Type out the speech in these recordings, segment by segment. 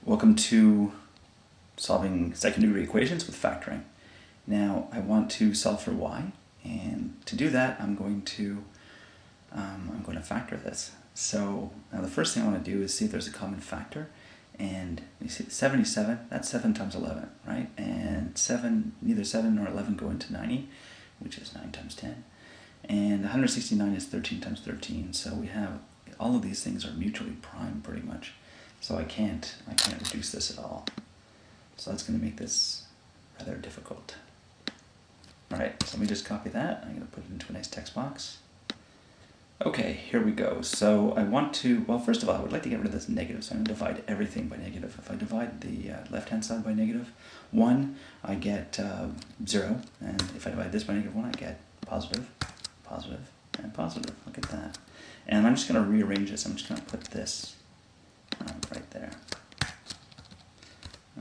Welcome to solving second-degree equations with factoring. Now I want to solve for y, and to do that I'm going to factor this. So now the first thing I want to do is see if there's a common factor, and you see 77, that's 7 times 11, right? And neither 7 nor 11 go into 90, which is 9 times 10. And 169 is 13 times 13, so we have all of these things are mutually prime pretty much. So I can't reduce this at all. So that's going to make this rather difficult. Alright, so let me just copy that. I'm going to put it into a nice text box. Okay, here we go. So I want to, well, first of all, I would like to get rid of this negative, so I'm going to divide everything by negative. If I divide the left-hand side by negative 1, I get 0, and if I divide this by negative 1, I get positive, positive, and positive. Look at that. And I'm just going to rearrange this. I'm just going to put this right there.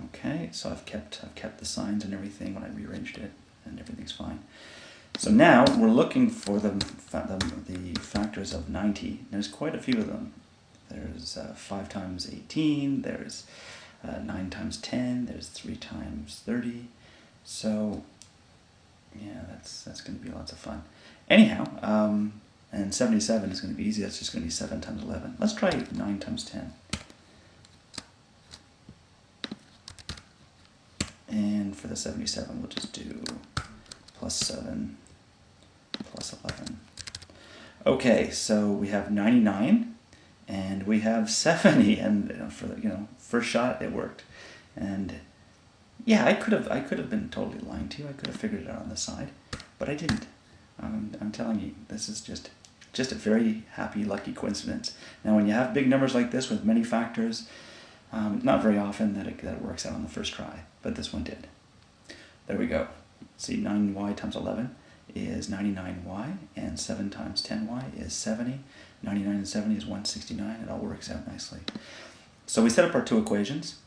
Okay, so I've kept the signs and everything when I rearranged it, and everything's fine. So now we're looking for the factors of 90. There's quite a few of them. There's 5 times 18, there's 9 times 10, there's 3 times 30. So yeah, that's going to be lots of fun. Anyhow, and 77 is going to be easy. That's just going to be 7 times 11. Let's try 9 times 10. And for the 77, we'll just do plus 7 plus 11. Okay, so we have 99 and we have 70, and for the first shot it worked. And yeah, I could have been totally lying to you. I could have figured it out on the side, but I didn't. I'm telling you, this is just a very happy, lucky coincidence. Now, when you have big numbers like this with many factors, not very often that it works out on the first try, but this one did. There we go. See, 9y times 11 is 99y, and 7 times 10y is 70. 99 and 70 is 169. It all works out nicely. So we set up our two equations.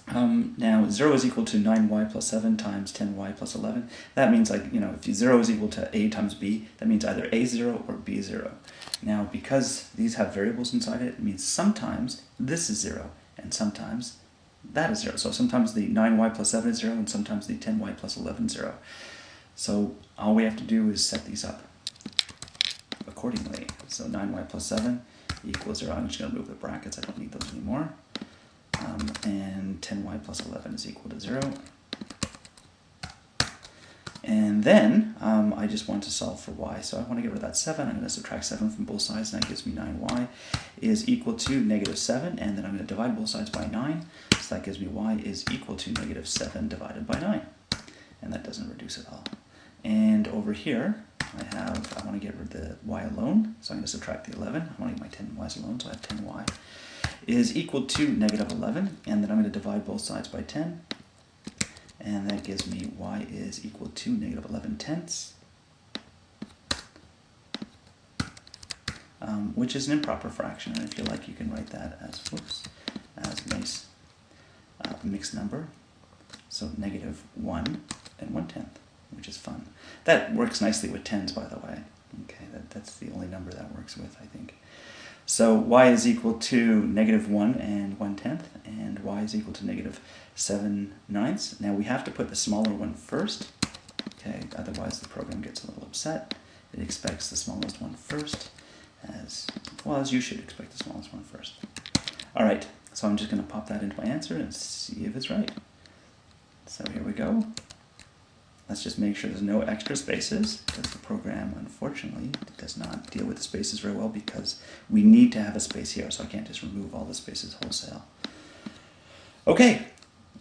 Now 0 is equal to 9y plus 7 times 10y plus 11. That means, like, if 0 is equal to a times b, that means either a0 or b0. Now, because these have variables inside it, it means sometimes this is 0, and sometimes that is 0. So sometimes the 9y plus 7 is 0, and sometimes the 10y plus 11 is 0. So all we have to do is set these up accordingly. So 9y plus 7 equals 0. I'm just going to remove the brackets. I don't need those anymore. And 10y plus 11 is equal to 0. And then I just want to solve for y. So I want to get rid of that 7. I'm going to subtract 7 from both sides, and that gives me 9y is equal to negative 7. And then I'm going to divide both sides by 9. So that gives me y is equal to negative 7 divided by 9. And that doesn't reduce at all. And over here, I want to get rid of the y alone. So I'm going to subtract the 11. I want to get my 10y's alone, so I have 10y is equal to negative 11. And then I'm going to divide both sides by 10. And that gives me y is equal to negative 11 tenths, which is an improper fraction. And if you like, you can write that as a nice mixed number. So negative 1 and 1/10, which is fun. That works nicely with tens, by the way. Okay, that's the only number that works with, I think. So y is equal to negative 1 and 1/10, and y is equal to negative 7/9. Now we have to put the smaller one first, okay? Otherwise the program gets a little upset. It expects the smallest one first, as you should expect the smallest one first. All right, so I'm just going to pop that into my answer and see if it's right. So here we go. Let's just make sure there's no extra spaces, because the program, unfortunately, does not deal with the spaces very well, because we need to have a space here, so I can't just remove all the spaces wholesale. Okay,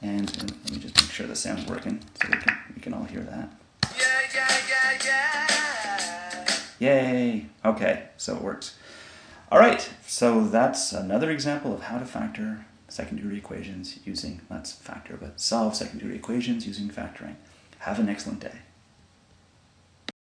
and let me just make sure the sound's working, so we can all hear that. Yay! Okay, so it works. All right, so that's another example of how to factor second-degree equations using, not factor, but solve second-degree equations using factoring. Have an excellent day.